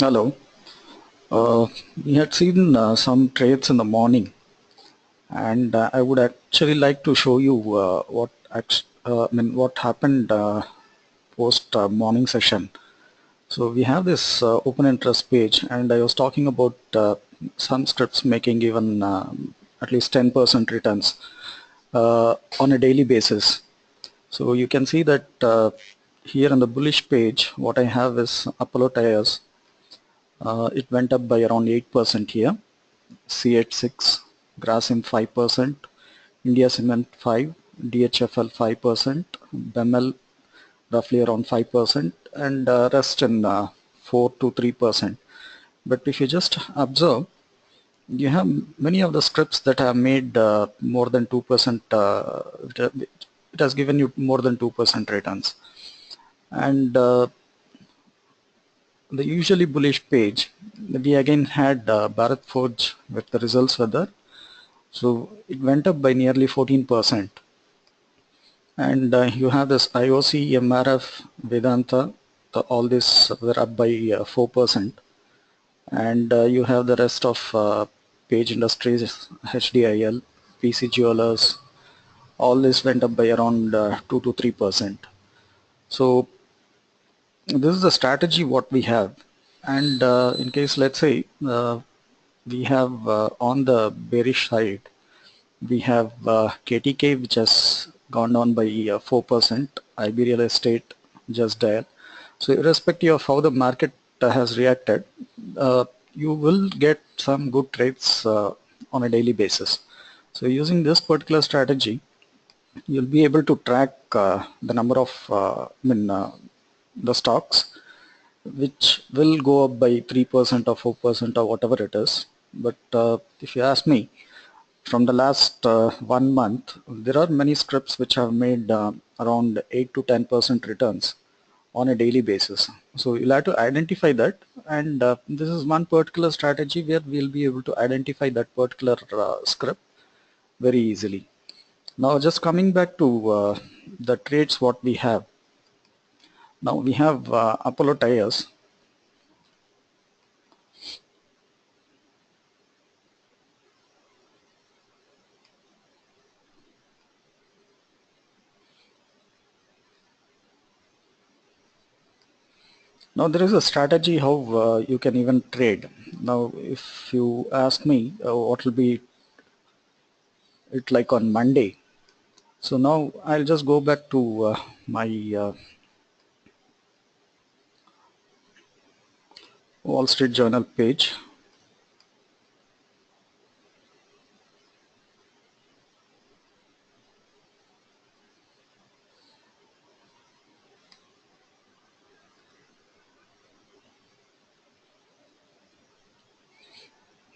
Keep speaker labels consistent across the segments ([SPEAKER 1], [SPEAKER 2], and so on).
[SPEAKER 1] Hello. We had seen some trades in the morning, and I would actually like to show you what happened post morning session. So we have this open interest page, and I was talking about some scripts making even at least 10% returns on a daily basis. So you can see that here on the bullish page, what I have is Apollo Tires. It went up by around 8% here. CH6, Grasim 5%, India Cement 5, DHFL 5%, BEML roughly around 5%, and rest in 4 to 3%. But if you just observe, you have many of the scripts that have made more than 2%. It has given you more than 2% returns, and the usually bullish page. We again had Bharat Forge with the results weather. So it went up by nearly 14%. And you have this IOC, MRF, Vedanta, all these were up by 4%. And you have the rest of Page Industries, HDIL, PC Jewelers, all this went up by around 2 to 3%. So this is the strategy what we have. And in case, let's say, we have on the bearish side, we have KTK, which has gone down by 4%, IB Real Estate just there. So irrespective of how the market has reacted, you will get some good trades on a daily basis. So using this particular strategy, you'll be able to track the number of the stocks, which will go up by 3% or 4% or whatever it is. But if you ask me, from the last 1 month, there are many scripts which have made around 8 to 10% returns on a daily basis. So you'll have to identify that, and this is one particular strategy where we'll be able to identify that particular script very easily. Now just coming back to the trades what we have. Now we have Apollo Tires. Now there is a strategy how you can even trade. Now if you ask me what will be it like on Monday. So now I'll just go back to my Wall Street Journal page.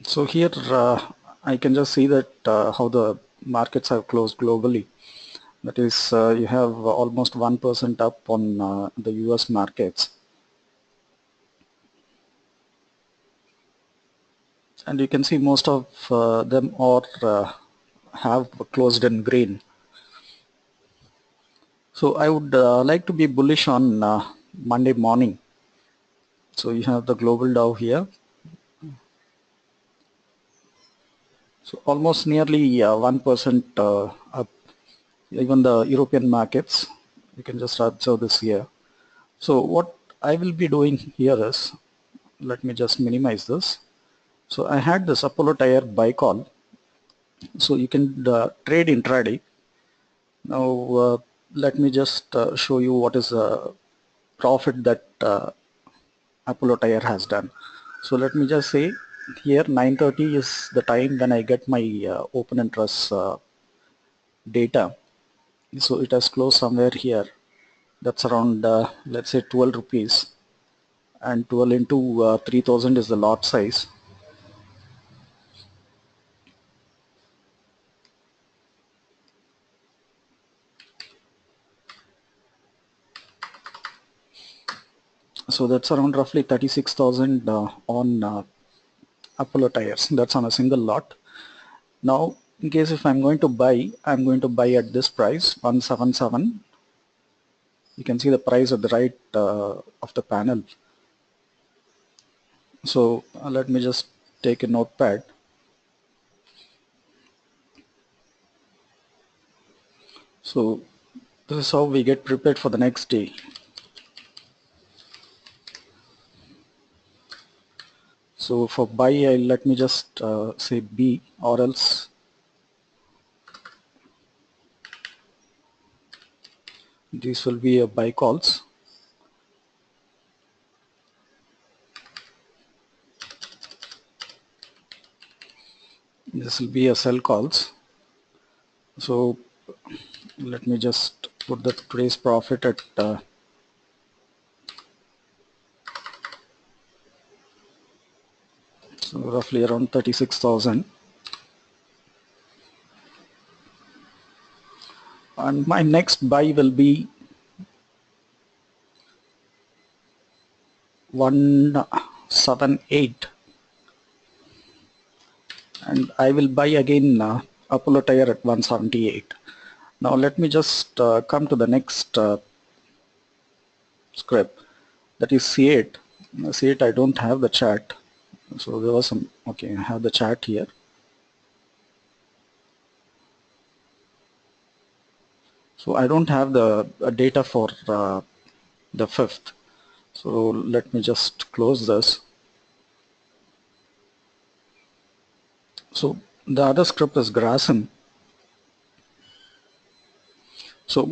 [SPEAKER 1] So here I can just see that how the markets have closed globally. That is, you have almost 1% up on the US markets. And you can see most of them are have closed in green. So I would like to be bullish on Monday morning. So you have the global Dow here. So almost nearly 1% up. Even the European markets, you can just observe this here. So what I will be doing here is, let me just minimize this. So I had this Apollo Tire buy call. So you can trade intraday. Now let me just show you what is the profit that Apollo Tire has done. So let me just say here 9:30 is the time when I get my open interest data. So it has closed somewhere here. That's around let's say 12 rupees, and 12 into 3000 is the lot size. So that's around roughly 36,000 on Apollo Tires. That's on a single lot. Now in case if I'm going to buy, I'm going to buy at this price 177. You can see the price at the right of the panel. So let me just take a notepad. So this is how we get prepared for the next day. So for buy, let me just say B, or else these will be a buy calls. This will be a sell calls. So let me just put the today's profit at so roughly around 36,000. And my next buy will be 178, and I will buy again Apollo Tire at 178. Now let me just come to the next script, that is C8. C8 I don't have the chart, so there was some, okay, I have the chart here. So I don't have the data for the 5th. So let me just close this. So the other script is Grasim. So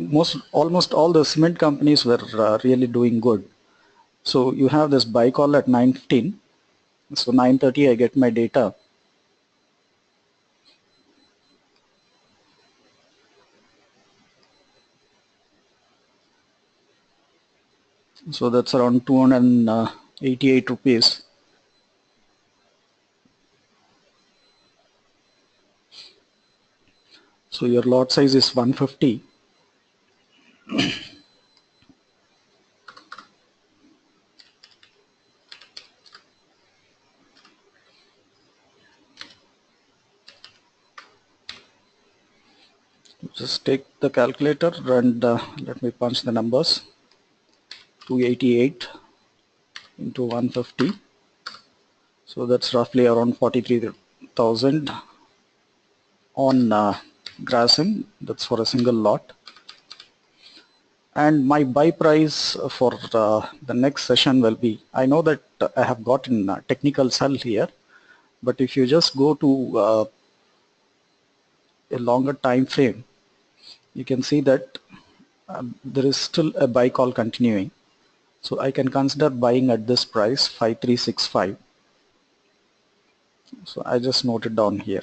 [SPEAKER 1] almost all the cement companies were really doing good. So you have this buy call at 9:15. So 9:30 I get my data. So that's around 288 rupees. So your lot size is 150. Just take the calculator and let me punch the numbers. 288 into 150. So that's roughly around 43,000 on Grasim. That's for a single lot. And my buy price for the next session will be, I know that I have gotten a technical sell here, but if you just go to a longer time frame, you can see that there is still a buy call continuing. So I can consider buying at this price 5365. So I just noted down here.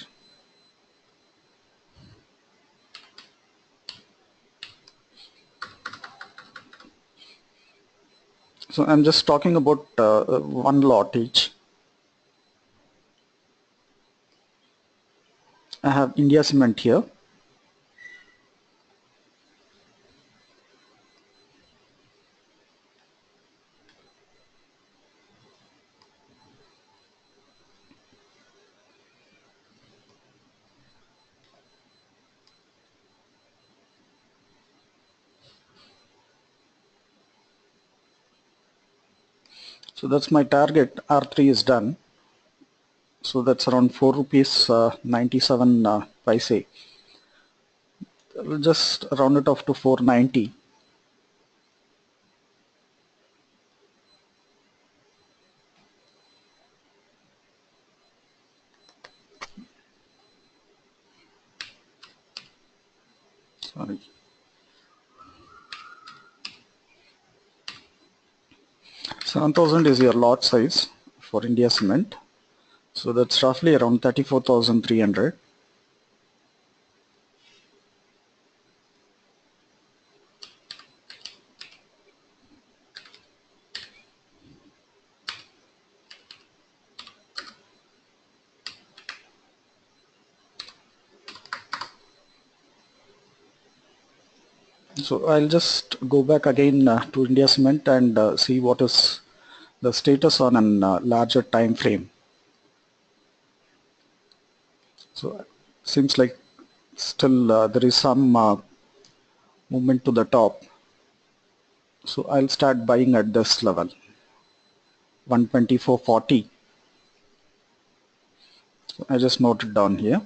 [SPEAKER 1] So I'm just talking about one lot each. I have India Cement here. So that's my target. R3 is done. So that's around 4 rupees 97 paise. We'll just round it off to 490. Sorry. 7,000 is your lot size for India Cement. So that's roughly around 34,300. So I'll just go back again to India Cement and see what is the status on a larger time frame. So seems like still there is some movement to the top. So I'll start buying at this level, 124.40. So I just note it down here.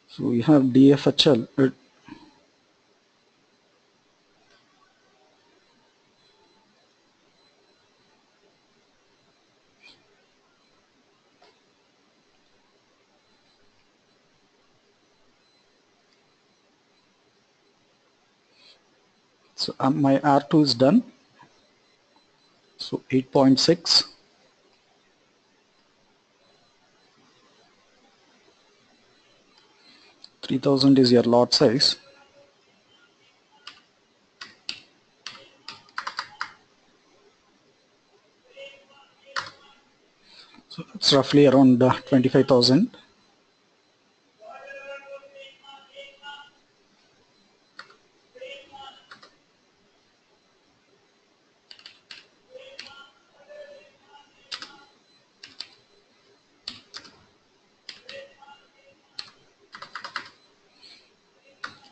[SPEAKER 1] So we have DFHL. So my R2 is done. So 8.6. 3000 is your lot size. So it's roughly around 25,000.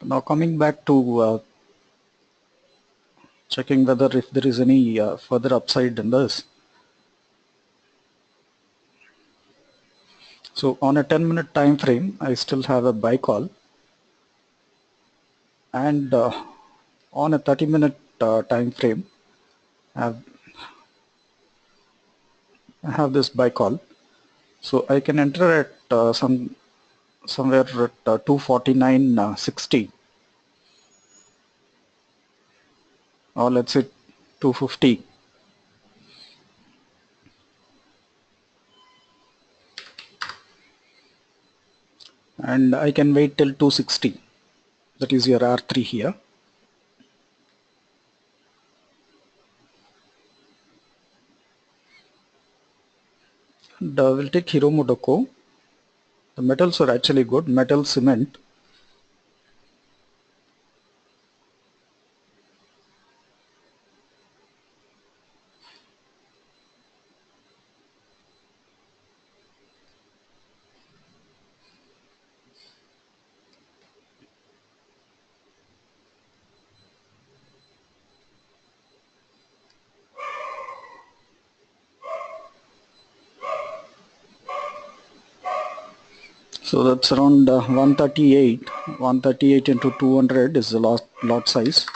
[SPEAKER 1] Now coming back to checking whether if there is any further upside in this. So on a 10-minute time frame, I still have a buy call, and on a 30-minute time frame, I have this buy call. So I can enter at somewhere at 249.60, or let's say 250. And I can wait till 260. That is your R3 here. And we'll take Hiromodoko. The metals are actually good. Metal, cement. So that's around 138. 138 into 200 is the lot size.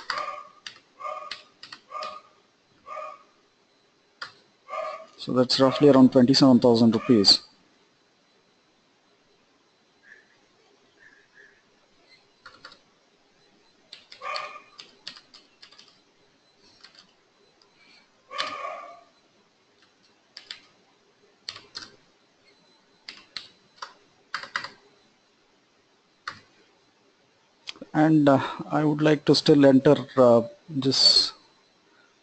[SPEAKER 1] So that's roughly around 27,000 rupees. And I would like to still enter this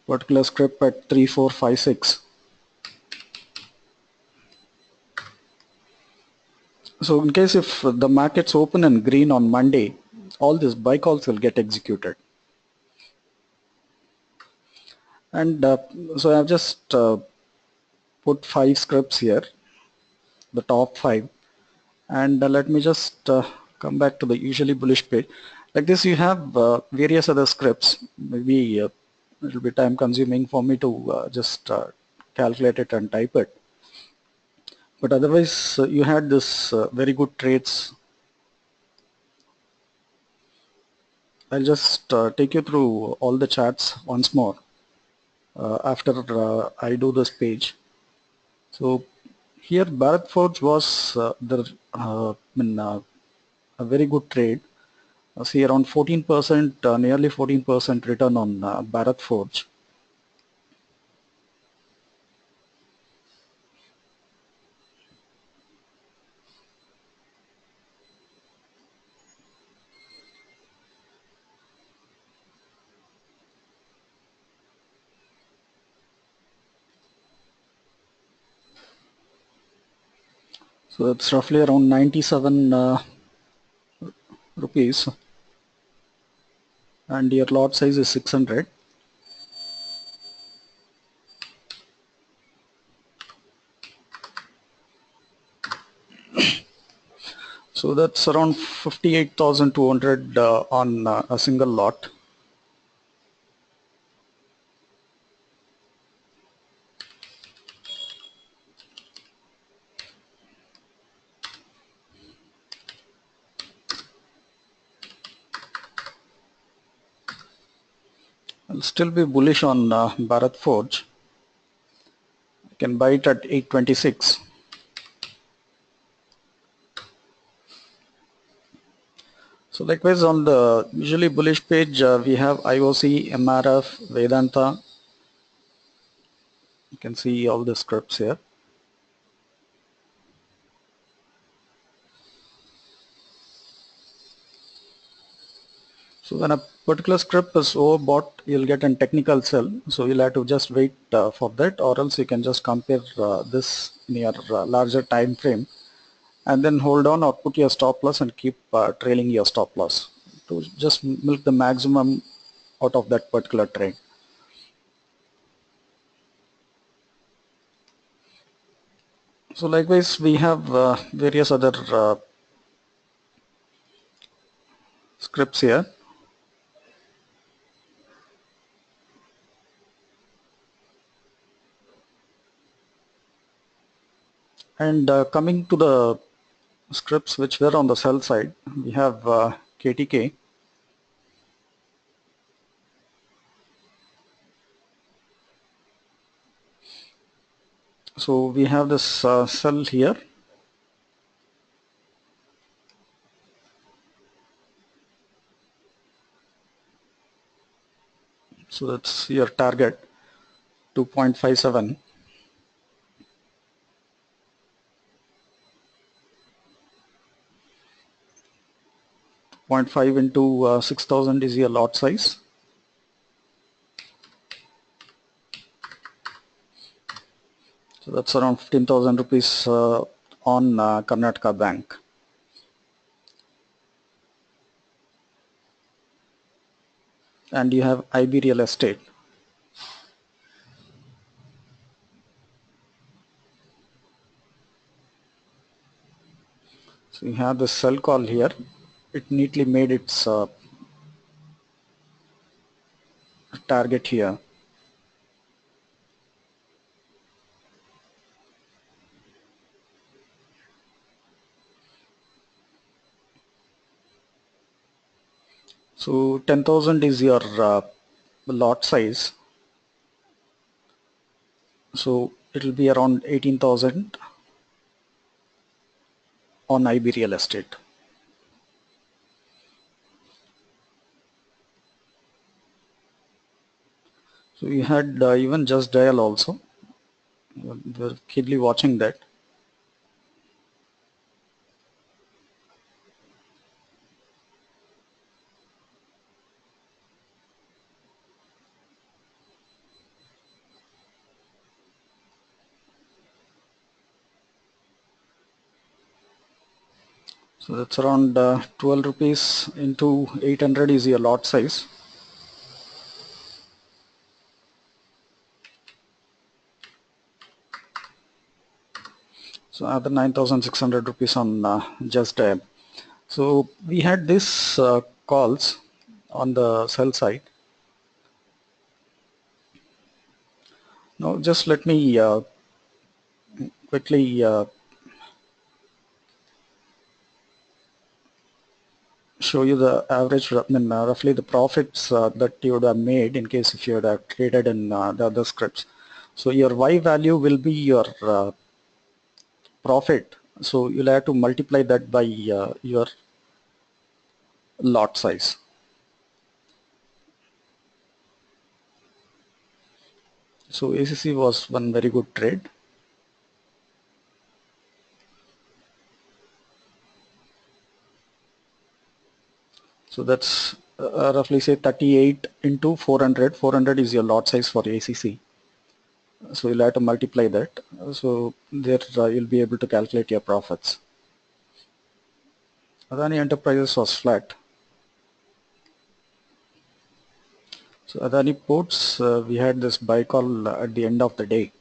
[SPEAKER 1] particular script at 3456. So in case if the markets open in green on Monday, all these buy calls will get executed. And so I've just put 5 scripts here, the top 5. And let me just come back to the usually bullish page. Like this, you have various other scripts. Maybe it will be time consuming for me to just calculate it and type it. But otherwise, you had this very good trades. I'll just take you through all the charts once more after I do this page. So here Bharat Forge was a very good trade. See around 14%, nearly 14% return on Bharat Forge. So that's roughly around 97 rupees, and your lot size is 600. So that's around 58,200 on a single lot. I'll still be bullish on Bharat Forge. I can buy it at 826. So likewise on the usually bullish page, we have IOC, MRF, Vedanta. You can see all the scripts here. So when a particular script is overbought, you'll get a technical sell. So you'll have to just wait for that, or else you can just compare this in your larger time frame, and then hold on or put your stop loss and keep trailing your stop loss to just milk the maximum out of that particular trade. So likewise, we have various other scripts here. And coming to the scripts which were on the sell side, we have KTK. So we have this sell here. So that's your target, 2.57. 0.5 into 6,000 is your lot size. So that's around 15,000 rupees on Karnataka Bank. And you have IB Real Estate. So you have the sell call here. It neatly made its target here. So 10,000 is your lot size. So it will be around 18,000 on IB Real Estate. So you had even Just Dial also. We're keenly watching that. So that's around 12 rupees into 800 is your lot size. So another 9,600 rupees on Just Dial. So we had this calls on the sell side. Now just let me quickly show you the average, roughly the profits that you would have made in case if you had traded in the other scripts. So your Y value will be your profit. So you'll have to multiply that by your lot size. So ACC was one very good trade. So that's roughly say 38 into 400. 400 is your lot size for ACC. So you'll have to multiply that. So there you'll be able to calculate your profits. Adani Enterprises was flat. So Adani Ports, we had this buy call at the end of the day.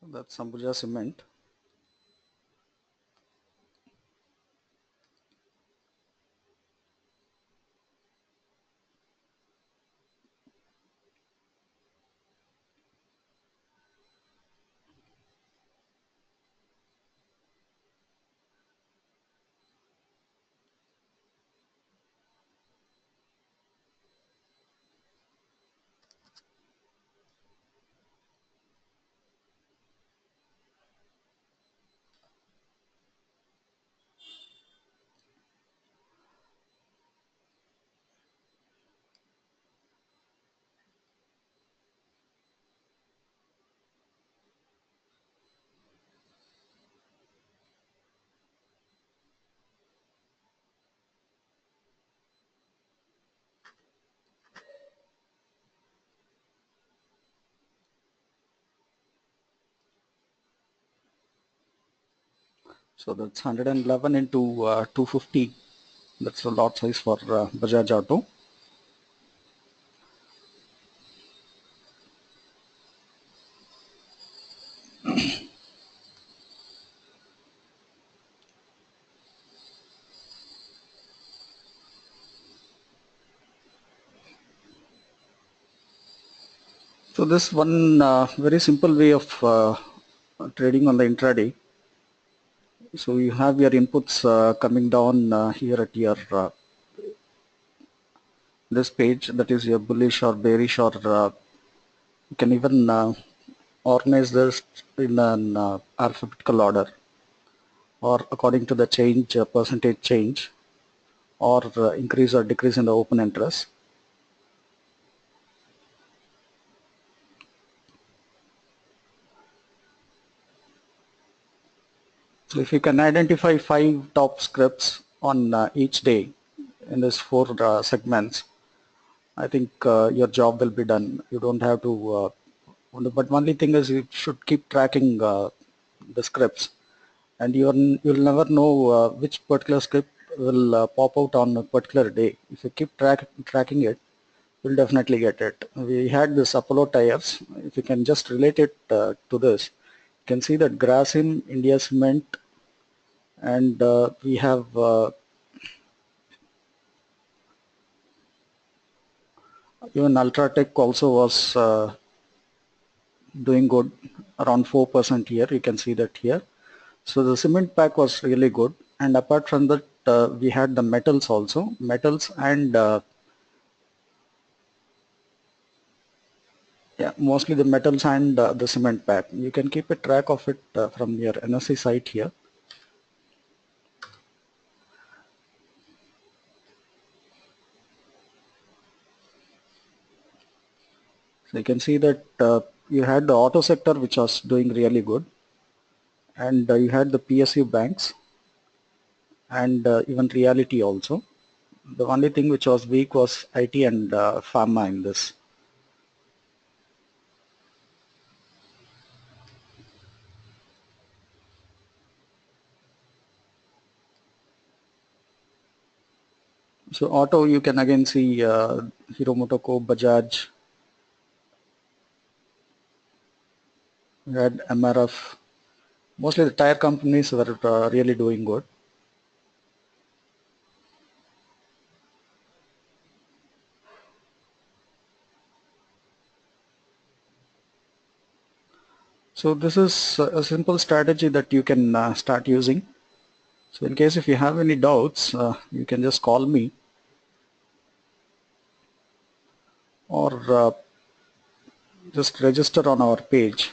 [SPEAKER 1] So that's Ambuja Cement. So that's 111 into 250. That's a lot size for Bajaj Auto. So this one very simple way of trading on the intraday. So you have your inputs coming down here at your this page, that is your bullish or bearish, or you can even organize this in an alphabetical order, or according to the change percentage change, or increase or decrease in the open interest. So if you can identify 5 top scripts on each day in these 4 segments, I think your job will be done. You don't have to, but only thing is you should keep tracking the scripts, and you'll never know which particular script will pop out on a particular day. If you keep tracking it, you'll definitely get it. We had this Apollo tires. If you can just relate it to this, you can see that Grasim, India Cement, and we have even Ultratech also was doing good, around 4% here. You can see that here. So the cement pack was really good, and apart from that, we had the metals also, metals and yeah, mostly the metals and the cement pack. You can keep a track of it from your NSE site here. So you can see that you had the auto sector which was doing really good, and you had the PSU banks, and even reality also. The only thing which was weak was IT and pharma in this. So auto, you can again see Hero Motoco, Bajaj, you had MRF. Mostly the tire companies were really doing good. So this is a simple strategy that you can start using. So in case if you have any doubts, you can just call me, or just register on our page.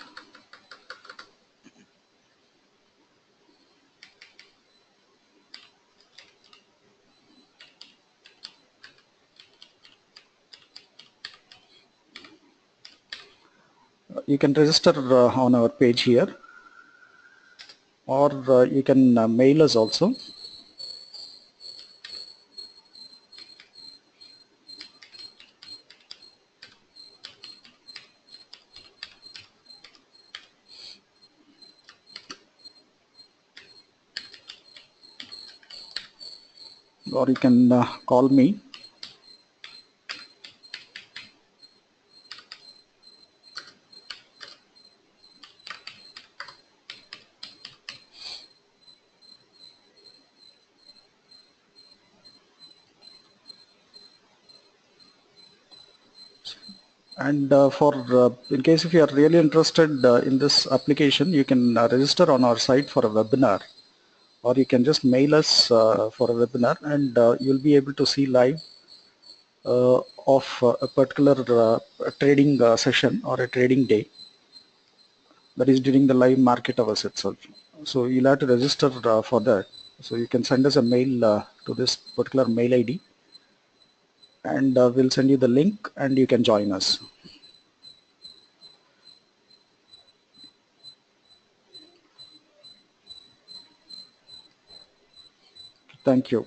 [SPEAKER 1] You can register on our page here, or you can mail us also. Or you can call me. And for in case if you are really interested in this application, you can register on our site for a webinar, or you can just mail us for a webinar, and you'll be able to see live of a particular trading session or a trading day, that is during the live market hours itself. So you'll have to register for that. So you can send us a mail to this particular mail ID, and we'll send you the link and you can join us. Thank you.